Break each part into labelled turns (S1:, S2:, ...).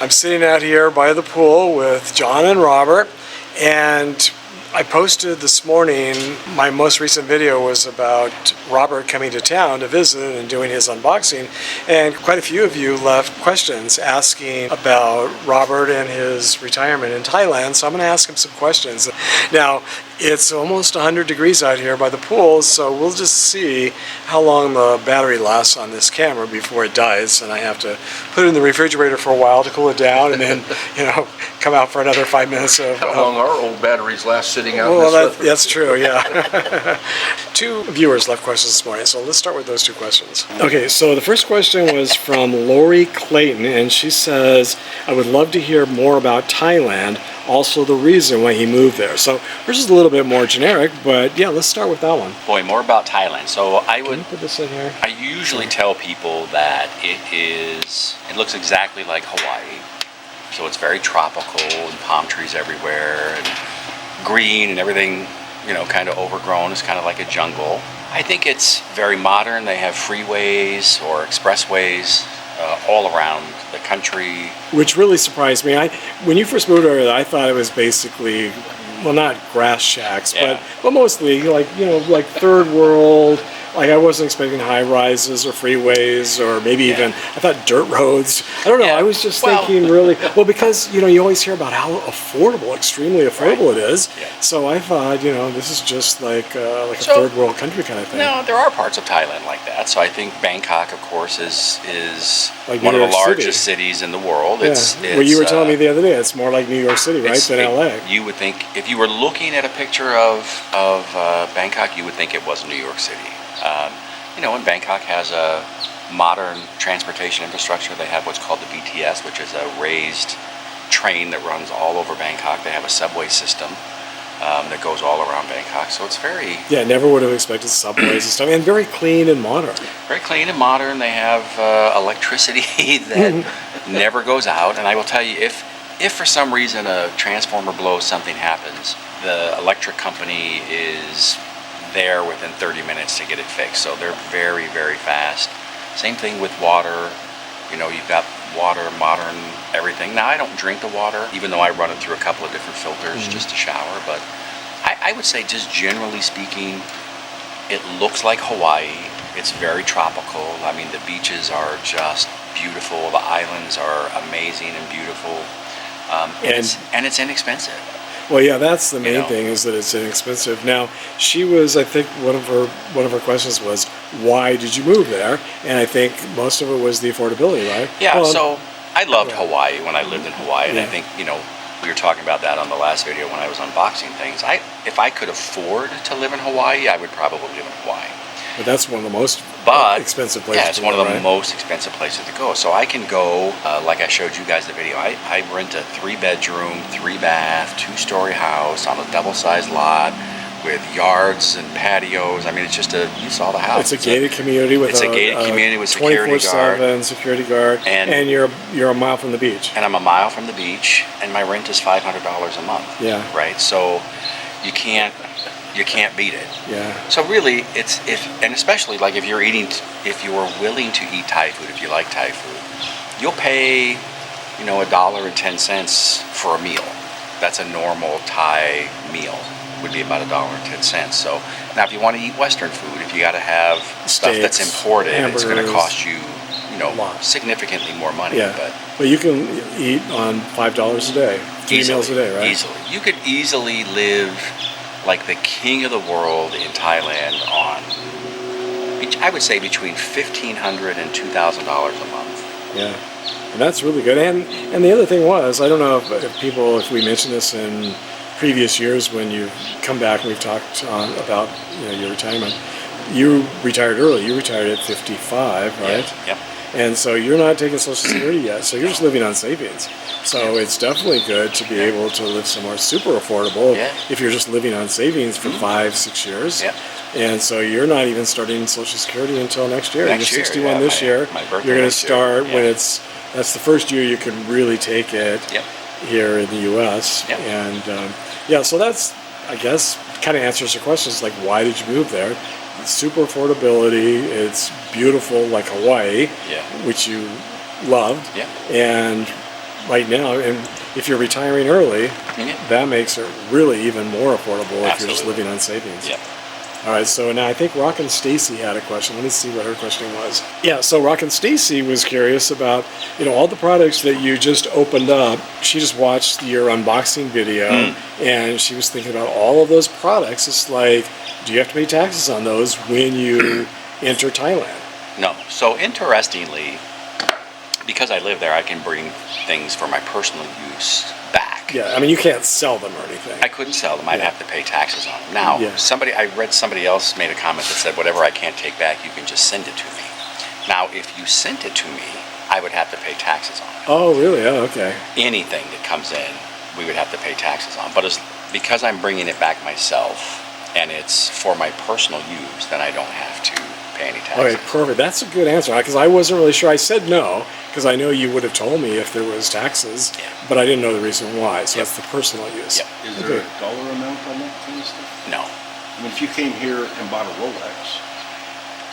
S1: I'm sitting out here by the pool with John and Robert, and I posted this morning, my most recent video was about Robert coming to town to visit and doing his unboxing, and quite a few of you left questions asking about Robert and his retirement in Thailand, so I'm going to ask him some questions. Now, it's almost 100 degrees out here by the pool, so we'll just see how long the battery lasts on this camera before it dies, and I have to put it in the refrigerator for a while to cool it down, and then, come out for another 5 minutes of...
S2: How long our old batteries last sitting out
S1: well,
S2: in this
S1: that's true, yeah. 2 viewers left questions this morning, so let's start with those 2 questions. Okay, so the first question was from Lori Clayton, and she says, I would love to hear more about Thailand, also the reason why he moved there. So hers is a little bit more generic, but yeah, let's start with that one.
S3: Boy, more about Thailand. So
S1: Can you put this in here?
S3: I usually tell people that it looks exactly like Hawaii. So it's very tropical and palm trees everywhere and green and everything, kind of overgrown. It's kind of like a jungle. I think it's very modern. They have freeways or expressways all around the country.
S1: Which really surprised me. When you first moved over, I thought it was basically, well, not grass shacks, but mostly like third world. Like I wasn't expecting high rises or freeways or maybe even, I thought dirt roads. I don't know, I was just thinking really, because, you always hear about how affordable, extremely affordable it is.
S3: Yeah.
S1: So I thought, this is just like a third world country kind of thing.
S3: No, there are parts of Thailand like that. So I think Bangkok, of course, is
S1: like
S3: one of the
S1: York
S3: largest cities in the world.
S1: Yeah.
S3: It's
S1: well, you were telling me the other day, it's more like New York City, right, than LA.
S3: You would think, if you were looking at a picture of Bangkok, you would think it was New York City. And Bangkok has a modern transportation infrastructure. They have what's called the BTS, which is a raised train that runs all over Bangkok. They have a subway system that goes all around Bangkok. So it's very...
S1: Yeah, never would have expected subways and stuff. And very clean and modern.
S3: Very clean and modern. They have electricity that never goes out. And I will tell you, if for some reason a transformer blows, something happens, the electric company is there within 30 minutes to get it fixed. So they're very, very fast. Same thing with water. You've got water, modern everything. Now, I don't drink the water, even though I run it through a couple of different filters just to shower. But I would say, just generally speaking, it looks like Hawaii. It's very tropical. I mean, the beaches are just beautiful. The islands are amazing and beautiful. And it's inexpensive.
S1: Well, yeah, that's the main thing, is that it's inexpensive. Now, she was, I think, one of her questions was, why did you move there? And I think most of it was the affordability, right?
S3: Yeah, so I loved Hawaii when I lived in Hawaii, and I think, we were talking about that on the last video when I was unboxing things. If I could afford to live in Hawaii, I would probably live in Hawaii.
S1: But that's one of the most expensive places.
S3: Yeah, it's one of the most expensive places to go. So I can go, like I showed you guys the video, I rent a 3-bedroom, 3-bath, 2-story house on a double-sized lot with yards and patios. I mean, it's just you saw the house.
S1: It's a gated community with
S3: security guard.
S1: 24/7 security guard, and you're a mile from the beach.
S3: And I'm a mile from the beach, and my rent is $500 a month.
S1: Yeah.
S3: Right. So you can't beat it.
S1: Yeah.
S3: So really, and especially like if you are willing to eat Thai food, if you like Thai food, you'll pay, $1.10 for a meal. That's a normal Thai meal. Would be about $1.10. So now, if you want to eat Western food, if you got to have stuff that's imported, it's going to cost you, significantly more money.
S1: Yeah. But you can eat on $5 a day, 3 meals a day, right?
S3: Easily. You could easily live like the king of the world in Thailand on, I would say, between $1,500 and $2,000 a month.
S1: Yeah, and that's really good. And the other thing was, I don't know if we mentioned this in previous years when you've come back and we've talked about your retirement. You retired early. You retired at 55, right?
S3: Yep.
S1: And so you're not taking Social Security yet, so you're just living on savings. So it's definitely good to be able to live somewhere super affordable if you're just living on savings for 5-6 years.
S3: Yep.
S1: And so you're not even starting Social Security until next year. You're 61 this year. You're going to start when that's the first year you can really take it here in the U.S.
S3: Yep.
S1: And so that's, I guess, kind of answers your questions like, why did you move there? Super affordability. It's beautiful, like Hawaii, which you loved, and right now, and if you're retiring early,
S3: Yeah.
S1: that makes it really even more affordable if you're just
S3: Absolutely.
S1: living on savings.
S3: Yep.
S1: All right, so now I think Rock and Stacy had a question. Let me see what her question was. Yeah, so Rock and Stacy was curious about, all the products that you just opened up. She just watched your unboxing video, and she was thinking about all of those products. It's like, do you have to pay taxes on those when you enter Thailand?
S3: No. So interestingly, because I live there, I can bring things for my personal use back.
S1: Yeah, I mean, you can't sell them or anything.
S3: I couldn't sell them. I'd
S1: Yeah.
S3: have to pay taxes on them. Now,
S1: Yeah.
S3: I read somebody else made a comment that said, whatever I can't take back, you can just send it to me. Now, if you sent it to me, I would have to pay taxes on it.
S1: Oh, really? Oh, okay.
S3: Anything that comes in, we would have to pay taxes on. But because I'm bringing it back myself and it's for my personal use, then I don't have to pay any taxes.
S1: Okay, perfect. That's a good answer, because I wasn't really sure. I said no, because I know you would have told me if there was taxes,
S3: Yeah.
S1: but I didn't know the reason why. So
S3: Yep.
S1: that's the personal use.
S3: Yep.
S2: Is there a dollar amount on that kind of stuff?
S3: No.
S2: I mean, if you came here and bought a Rolex,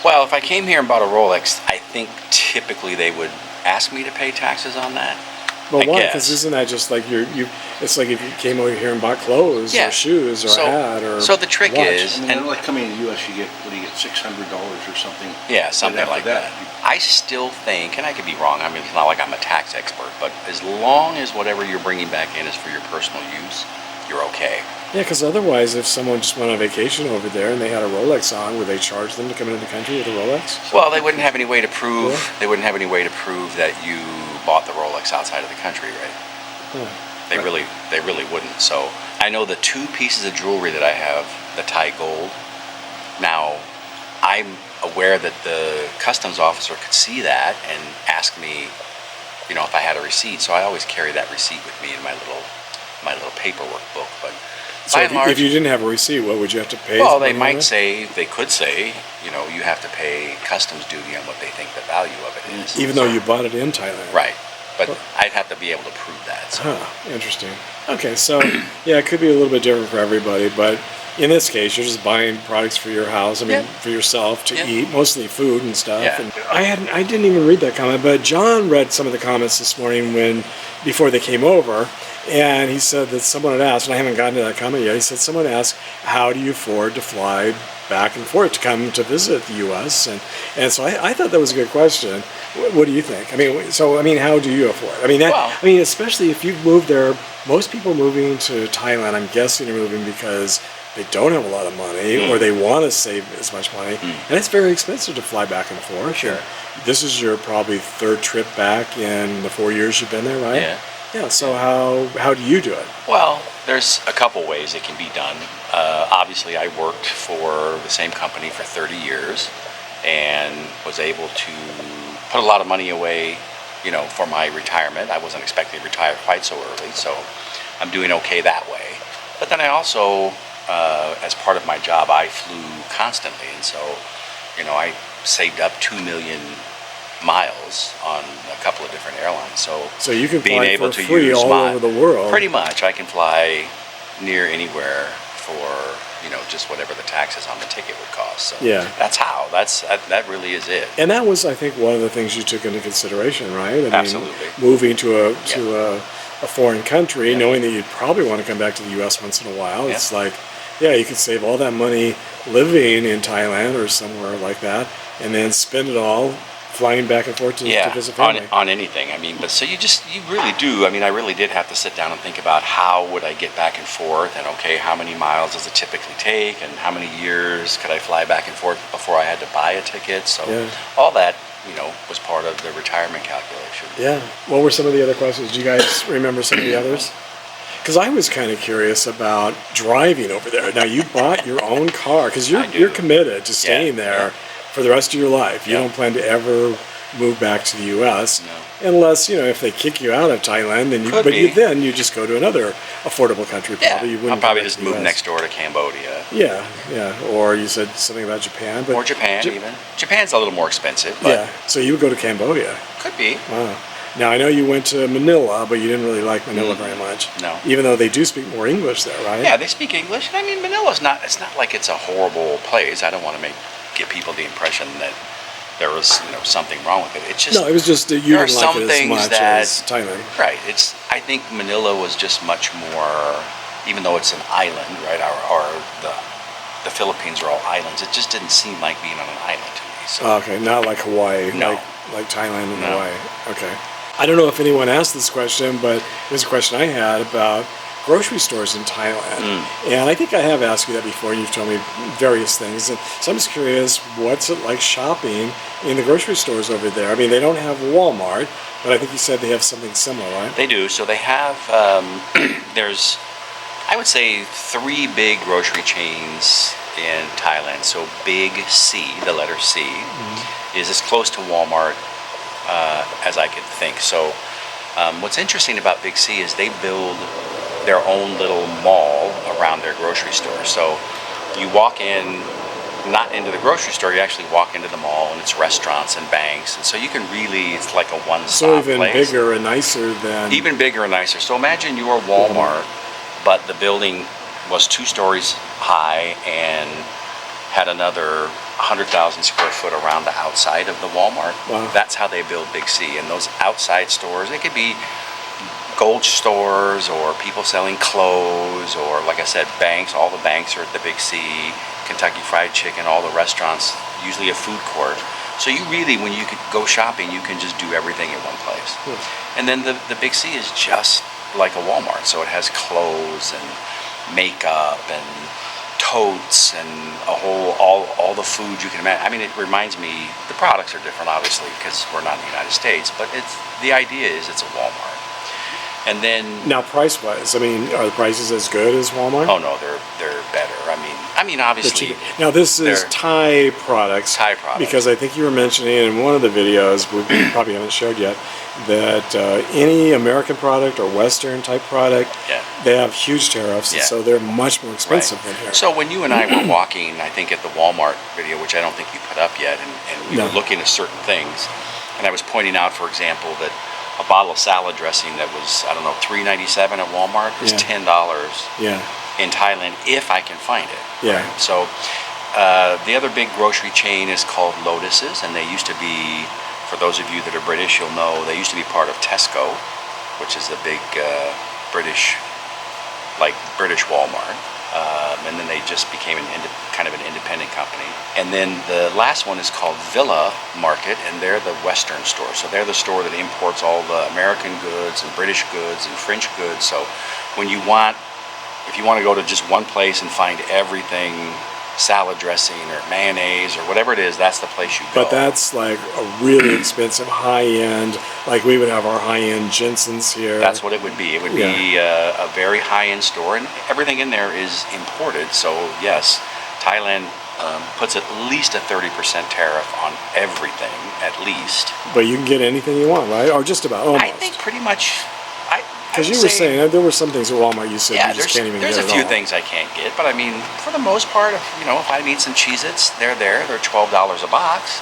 S3: Well, if I came here and bought a Rolex, I think typically they would ask me to pay taxes on that.
S1: Well,
S3: I
S1: why?
S3: guess.
S1: Because isn't that just like it's like if you came over here and bought clothes
S3: Yeah.
S1: or shoes or
S3: So-
S1: a hat or
S3: so the trick
S1: watch.
S3: is-
S2: I mean,
S3: And-
S2: like coming in the U.S., you get $600 or something.
S3: Yeah, something
S2: after
S3: like that. I still think, and I could be wrong, I mean, it's not like I'm a tax expert, but as long as whatever you're bringing back in is for your personal use, you're okay.
S1: Yeah, because otherwise, if someone just went on vacation over there and they had a Rolex on, would they charge them to come into the country with a Rolex?
S3: Well, they wouldn't have any way to prove,
S1: Yeah.
S3: they wouldn't have any way to prove that you bought the Rolex outside of the country, right?
S1: Huh.
S3: They really wouldn't. So I know the two pieces of jewelry that I have, the Thai gold. Now, I'm aware that the customs officer could see that and ask me, if I had a receipt. So I always carry that receipt with me in my little paperwork book. But
S1: So
S3: by
S1: if
S3: and large,
S1: you didn't have a receipt, what would you have to pay?
S3: well, they
S1: something like
S3: might
S1: that?
S3: they could say, you have to pay customs duty on what they think the value of it is.
S1: Even though you bought it in Thailand.
S3: Right. But I'd have to be able to prove that. So.
S1: Huh, interesting. Okay, so yeah, it could be a little bit different for everybody, but in this case, you're just buying products for your house. I mean,
S3: Yeah.
S1: for yourself to
S3: Yeah.
S1: eat, mostly food and stuff.
S3: Yeah.
S1: And I didn't even read that comment, but John read some of the comments this morning before they came over, and he said that someone had asked, and I haven't gotten to that comment yet. He said someone asked, "How do you afford to fly back and forth to come to visit the U.S.?" And so I thought that was a good question. What do you think? I mean, how do you afford?
S3: Well-
S1: Especially if you've moved there. Most people moving to Thailand, I'm guessing, are moving because they don't have a lot of money or they want to save as much money, and it's very expensive to fly back and forth.
S3: Sure.
S1: And this is your probably third trip back in the 4 years you've been there, right?
S3: Yeah.
S1: Yeah. So how do you do it?
S3: Well, there's a couple ways it can be done. Obviously, I worked for the same company for 30 years and was able to put a lot of money away, for my retirement. I wasn't expecting to retire quite so early, so I'm doing okay that way. But then I also, as part of my job, I flew constantly, and so, I saved up 2 million miles on a couple of different airlines.
S1: So you can
S3: being
S1: fly
S3: able
S1: for
S3: to
S1: free
S3: use
S1: all over the world.
S3: Pretty much, I can fly near anywhere for just whatever the taxes on the ticket would cost. So
S1: Yeah.
S3: that's how. That really is it.
S1: And that was, I think, one of the things you took into consideration, right? I mean,
S3: Absolutely.
S1: moving to a foreign country,
S3: Yeah.
S1: knowing that you'd probably want to come back to the U.S. once in a while.
S3: Yeah.
S1: It's like, yeah, you could save all that money living in Thailand or somewhere like that, and then spend it all flying back and forth to visit family.
S3: on anything. But so you really do. I really did have to sit down and think about how would I get back and forth, and okay, how many miles does it typically take, and how many years could I fly back and forth before I had to buy a ticket. So
S1: Yeah.
S3: all that, was part of the retirement calculation.
S1: Yeah. What were some of the other questions? Do you guys remember some of the others? Because I was kind of curious about driving over there. Now, you bought your own car because
S3: I do.
S1: you're committed to staying
S3: Yeah,
S1: there
S3: yeah.
S1: for the rest of your life. You
S3: Yeah.
S1: don't plan to ever move back to the U.S.
S3: No.
S1: unless, if they kick you out of Thailand, then
S3: Could be.
S1: then you just go to another affordable country.
S3: Yeah,
S1: Probably you wouldn't
S3: I'll probably
S1: go back
S3: just
S1: to the
S3: move
S1: US.
S3: next door to Cambodia.
S1: Yeah, yeah. Or you said something about Japan, but
S3: Or Japan,
S1: Ja-
S3: even. Japan's a little more expensive, but
S1: Yeah, so you would go to Cambodia.
S3: could be.
S1: Wow. Now I know you went to Manila, but you didn't really like Manila very much.
S3: No.
S1: Even though they do speak more English there, right?
S3: Yeah, they speak English. Manila's not, it's not like it's a horrible place. I don't want to give people the impression that, there was something wrong with it. It's just
S1: No, it was just that you
S3: there are
S1: didn't like
S3: some
S1: it as
S3: things
S1: much
S3: that
S1: as Thailand.
S3: right. I think Manila was just much more, even though it's an island, right? Or the Philippines are all islands. It just didn't seem like being on an island to me. So
S1: Okay, not like Hawaii,
S3: No.
S1: like Thailand and
S3: No.
S1: Hawaii. Okay. I don't know if anyone asked this question, but it was a question I had about grocery stores in Thailand. And I think I have asked you that before. You've told me various things. And so I'm just curious, what's it like shopping in the grocery stores over there? I mean, they don't have Walmart, but I think you said they have something similar, right?
S3: they do. So they have there's I would say 3 big grocery chains in Thailand. So Big C, the letter C, is as close to Walmart as I could think. So what's interesting about Big C is they build their own little mall around their grocery store. So you walk in, not into the grocery store, you actually walk into the mall, and it's restaurants and banks. And so you can really, it's like a one-stop
S1: So even
S3: place.
S1: bigger and nicer than...
S3: Even bigger and nicer. So imagine your Walmart, but the building was 2 stories high and had another 100,000 square foot around the outside of the Walmart.
S1: Wow.
S3: That's how they build Big C. And those outside stores, they could be gold stores or people selling clothes or, like I said, banks. All the banks are at the Big C. Kentucky Fried Chicken, all the restaurants, usually a food court. So you really, when you could go shopping, you can just do everything in one place. And then the Big C is just like a Walmart. So it has clothes and makeup and totes and all the food you can imagine. I mean, it reminds me, the products are different, obviously, because we're not in the United States, but the idea is it's a Walmart. And then
S1: Now, price-wise, I mean, are the prices as good as Walmart?
S3: oh no, they're better. I mean,
S1: They're
S3: obviously,
S1: cheaper. Now, this is
S3: they're
S1: Thai products.
S3: Thai products.
S1: Because I think you were mentioning in one of the videos, we probably haven't showed yet, that any American product or Western type product,
S3: Yeah.
S1: they have huge tariffs, and
S3: Yeah.
S1: so they're much more expensive
S3: Right.
S1: than here.
S3: So when you and I were walking, I think at the Walmart video, which I don't think you put up yet, and we
S1: No.
S3: were looking at certain things, and I was pointing out, for example, that a bottle of salad dressing that was, I don't know, $3.97 at Walmart is
S1: Yeah.
S3: $10
S1: Yeah,
S3: in Thailand if I can find it.
S1: yeah.
S3: So the other big grocery chain is called Lotus's, and they used to be, for those of you that are British, you'll know, they used to be part of Tesco, which is a big British Walmart. And then they just became kind of an independent company. And then the last one is called Villa Market, and they're the Western store. So they're the store that imports all the American goods and British goods and French goods. So if you want to go to just one place and find everything, salad dressing or mayonnaise or whatever it is, that's the place you go.
S1: But that's like a really expensive high-end, like we would have our high-end Jensen's here.
S3: That's what it would be. It would be a very high-end store, and everything in there is imported. So yes, Thailand puts at least a 30% tariff on everything, at least.
S1: But you can get anything you want, right? Or just about, almost.
S3: I think pretty much.
S1: Because you were saying there were some things at Walmart you said you just can't even
S3: there's
S1: get
S3: a
S1: at
S3: few
S1: all.
S3: things I can't get, but I mean, for the most part, if I need some Cheez-Its, they're there. They're $12 a box,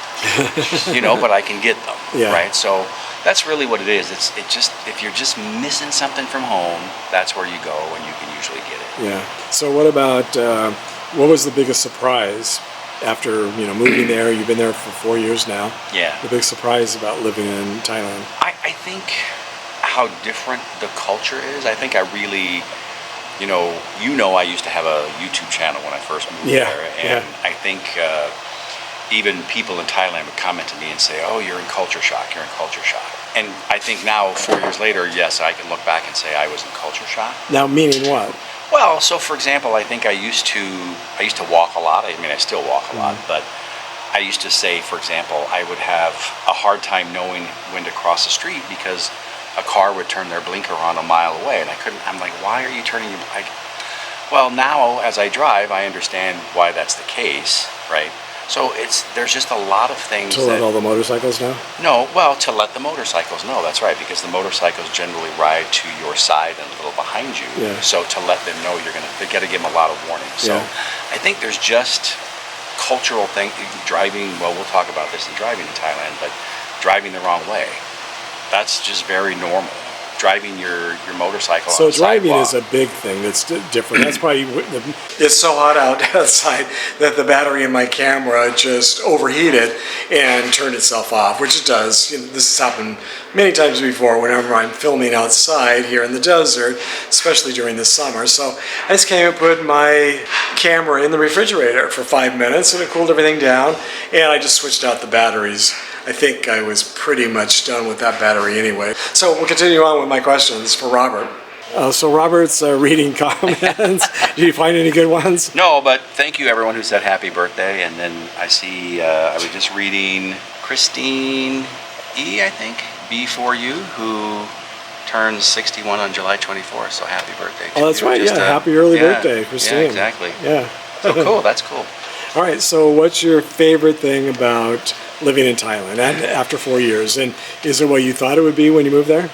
S3: but I can get them,
S1: Yeah.
S3: right? So that's really what it is. It just, if you're just missing something from home, that's where you go and you can usually get it.
S1: Yeah. So what about, what was the biggest surprise after, moving there? You've been there for 4 years now.
S3: Yeah.
S1: The big surprise about living in Thailand.
S3: I think how different the culture is. I think I really, I used to have a YouTube channel when I first moved
S1: Yeah,
S3: there, and
S1: yeah.
S3: I think even people in Thailand would comment to me and say, "Oh, you're in culture shock. You're in culture shock." And I think now, 4 years later, yes, I can look back and say I was in culture shock.
S1: Now, meaning what?
S3: Well, so for example, I think I used to walk a lot. I mean, I still walk a lot, but I used to say, for example, I would have a hard time knowing when to cross the street because a car would turn their blinker on a mile away, and I'm like, why are you turning your blinker? Well, now as I drive, I understand why that's the case, right? So there's just a lot of things
S1: To let all the motorcycles know?
S3: No, well, to let the motorcycles know, that's right, because the motorcycles generally ride to your side and a little behind you.
S1: Yeah.
S3: So to let them know they got to give them a lot of warning. So
S1: Yeah.
S3: I think there's just cultural thing, driving, well, we'll talk about this in driving in Thailand, but driving the wrong way. That's just very normal driving your motorcycle
S1: So
S3: on the
S1: driving
S3: sidewalk.
S1: is a big thing that's different. That's probably it's so hot outside that the battery in my camera just overheated and turned itself off, which it does. You know, this has happened many times before whenever I'm filming outside here in the desert, especially during the summer. So I just came and put my camera in the refrigerator for 5 minutes and it cooled everything down, and I just switched out the batteries. I think I was pretty much done with that battery anyway. So we'll continue on with my questions for Robert. So Robert's reading comments. Did you find any good ones?
S3: No, but thank you everyone who said happy birthday. And then I see, I was just reading Christine E, I think, B4U, who turns 61 on July 24th. So happy birthday to
S1: Oh, that's
S3: you.
S1: right.
S3: Just,
S1: Yeah, happy early
S3: yeah,
S1: birthday, Christine.
S3: Yeah, exactly.
S1: Yeah.
S3: So cool, that's cool.
S1: All right, so what's your favorite thing about living in Thailand after 4 years? And is it what you thought it would be when you moved there?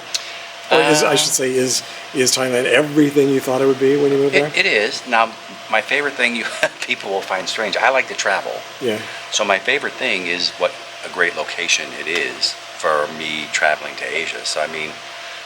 S1: Or I should say, is Thailand everything you thought it would be when you moved there?
S3: It is. Now, my favorite thing people will find strange, I like to travel.
S1: Yeah.
S3: So my favorite thing is what a great location it is for me traveling to Asia. So I mean,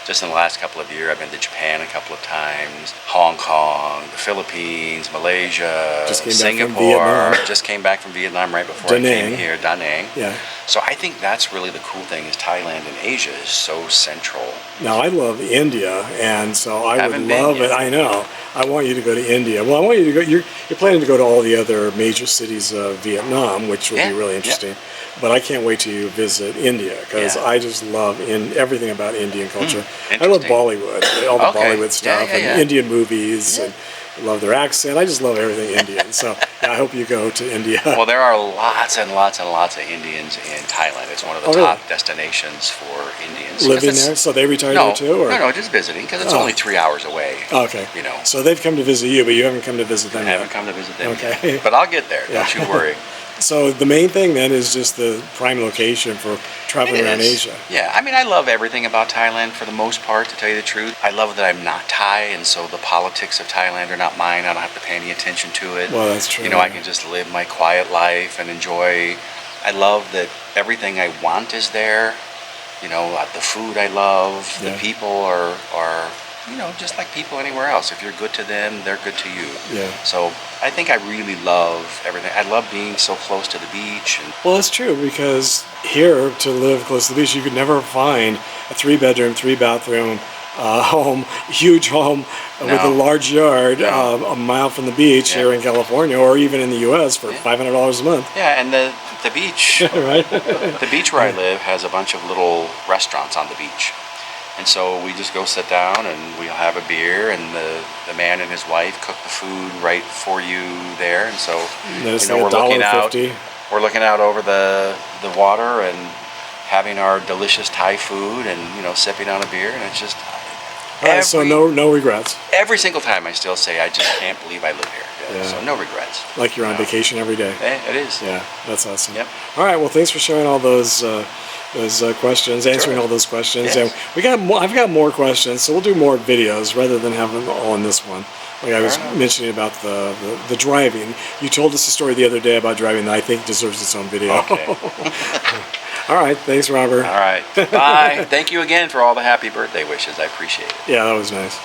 S3: just in the last couple of years, I've been to Japan a couple of times, Hong Kong, the Philippines, Malaysia,
S1: Just came back from
S3: Singapore.
S1: Vietnam.
S3: Just came back from Vietnam right before
S1: Da
S3: I came
S1: Nang.
S3: here, Da Nang.
S1: Yeah.
S3: So I think that's really the cool thing is Thailand and Asia is so central.
S1: Now, I love India, and so I would
S3: Haven't been
S1: love it.
S3: yet.
S1: I know. I want you to go to India. Well, I want you to go. You're planning to go to all the other major cities of Vietnam, which will
S3: Yeah,
S1: be really
S3: yeah.
S1: interesting. But I can't wait to visit India because
S3: Yeah.
S1: I just love everything about Indian culture. I love
S3: interesting.
S1: Bollywood, all the
S3: Okay.
S1: Bollywood stuff,
S3: Yeah, yeah, yeah.
S1: and Indian movies, and love their accent. I just love everything Indian. So yeah, I hope you go to India.
S3: Well, there are lots and lots and lots of Indians in Thailand. It's one of the
S1: Oh, really?
S3: top destinations for Indians. 'Cause
S1: Living
S3: it's-
S1: there, so they retired
S3: No,
S1: there too, or
S3: no, just visiting because it's
S1: Oh.
S3: only 3 hours away.
S1: Oh, okay.
S3: You know,
S1: So they've come to visit you, but you haven't come to visit them
S3: I haven't
S1: yet.
S3: come to visit them
S1: Okay.
S3: yet. But I'll get there. Don't you worry.
S1: So the main thing then is just the prime location for traveling
S3: It
S1: around
S3: is.
S1: Asia.
S3: Yeah, I mean, I love everything about Thailand for the most part, to tell you the truth. I love that I'm not Thai, and so the politics of Thailand are not mine. I don't have to pay any attention to it.
S1: Well, that's true.
S3: You know, I can just live my quiet life and enjoy. I love that everything I want is there. You know, the food I love. The
S1: Yeah.
S3: people are, you know, just like people anywhere else. If you're good to them, they're good to you.
S1: Yeah.
S3: So I think I really love everything. I love being so close to the beach. And
S1: Well, that's true because here to live close to the beach, you could never find a 3-bedroom, 3-bathroom home, huge home with a
S3: No.
S1: large yard
S3: No.
S1: a mile from the beach
S3: Yeah.
S1: here in California or even in the U.S. for $500 a month.
S3: yeah, and the beach.
S1: Right?
S3: The beach where I live has a bunch of little restaurants on the beach. And so we just go sit down and we'll have a beer, and the man and his wife cook the food right for you there. And so
S1: There's
S3: you know,
S1: like $1.50.
S3: we're looking out over the water and having our delicious Thai food and, you know, sipping on a beer, and it's just
S1: All right, so no regrets.
S3: every single time I still say I just can't believe I live here.
S1: Yeah.
S3: So no regrets.
S1: Like you're on vacation every day.
S3: It is.
S1: Yeah, that's awesome.
S3: Yep.
S1: All right, well, thanks for sharing all those questions, answering
S3: Sure.
S1: all those questions.
S3: Yes.
S1: And I've got more questions, so we'll do more videos rather than have them all in this one. Like I was
S3: Fair enough.
S1: mentioning about the driving. You told us a story the other day about driving that I think deserves its own video.
S3: Okay.
S1: All right, thanks, Robert.
S3: All right. Bye. Thank you again for all the happy birthday wishes. I appreciate it.
S1: Yeah, that was nice.